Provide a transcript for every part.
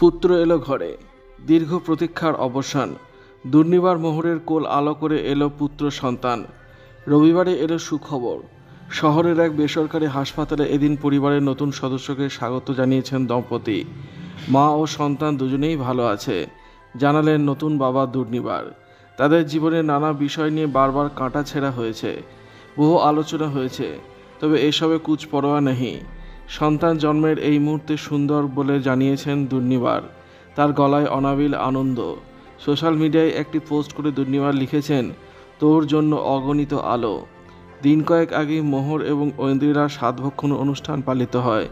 পুত্র এলো ঘরে, দীর্ঘ প্রতীক্ষার অবসান। দুর্নিবার মোহরের কোল আলো করে এলো পুত্র সন্তান। রবিবারে এলো সুখবর। শহরের এক বেসরকারি হাসপাতালে এদিন পরিবারের নতুন সদস্যকে স্বাগত জানিয়েছেন দম্পতি। মা ও সন্তান দুজনেই ভালো আছে, জানালেন নতুন বাবা দুর্নিবার। তাদের জীবনের নানা বিষয় নিয়ে বারবার কাঁটাছেঁড়া হয়েছে, বহু আলোচনা হয়েছে, তবে এসবে কুছ পরোয়া নেই। সন্তান জন্মের এই মুহূর্তে সুন্দর বলে জানিয়েছেন দুর্নিবার। তার গলায় অনাবিল আনন্দ। সোশ্যাল মিডিয়ায় একটি পোস্ট করে দুর্নিবার লিখেছেন, তোর জন্য অগণিত আলো। দিন কয়েক আগে মোহর এবং ঐন্দ্রিলার সাতভক্ষণ অনুষ্ঠান পালিত হয়।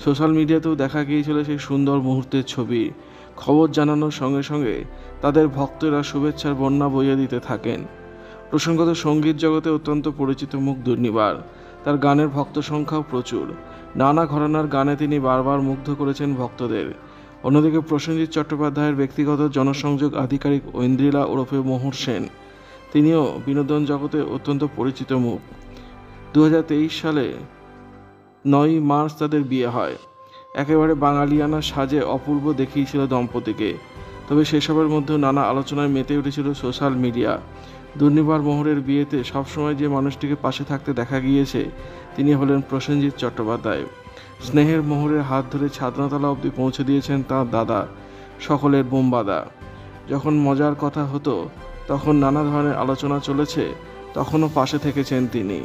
সোশ্যাল মিডিয়াতেও দেখা গিয়েছিল সেই সুন্দর মুহূর্তের ছবি। খবর জানানোর সঙ্গে সঙ্গে তাদের ভক্তরা শুভেচ্ছার বন্যা বইয়ে দিতে থাকেন। প্রসঙ্গত, সঙ্গীত জগতে অত্যন্ত পরিচিত মুখ দুর্নিবার। তার গানের ভক্ত সংখ্যাও প্রচুর। নানা ঘরানার গানে তিনি বারবার মুগ্ধ করেছেন ভক্তদের। অন্যদিকে প্রসেনজিৎ চট্টোপাধ্যায়ের ব্যক্তিগত জনসংযোগ আধিকারিক ঐন্দ্রিলা ওরফে মোহর সেন, তিনিও বিনোদন জগতে অত্যন্ত পরিচিত মুখ। 2023 সালে 9 মার্চ তাদের বিয়ে হয়। একেবারে বাঙালিয়ানা সাজে অপূর্ব দেখিয়েছিল দম্পতিকে। তবে সেসবের মধ্যেও নানা আলোচনায় মেতে উঠেছিল সোশ্যাল মিডিয়া। দুর্নিবার মোহরের বিয়েতে সবসময় যে মানুষটিকে পাশে থাকতে দেখা গিয়েছে, তিনি হলেন প্রসেনজিৎ চট্টোপাধ্যায়। স্নেহের মোহরের হাত ধরে ছাদনাতলা অবধি পৌঁছে দিয়েছেন তাঁর দাদা, সকলের বোমবাদা। যখন মজার কথা হতো, তখন নানা ধরনের আলোচনা চলেছে, তখনও পাশে থেকেছেন তিনি।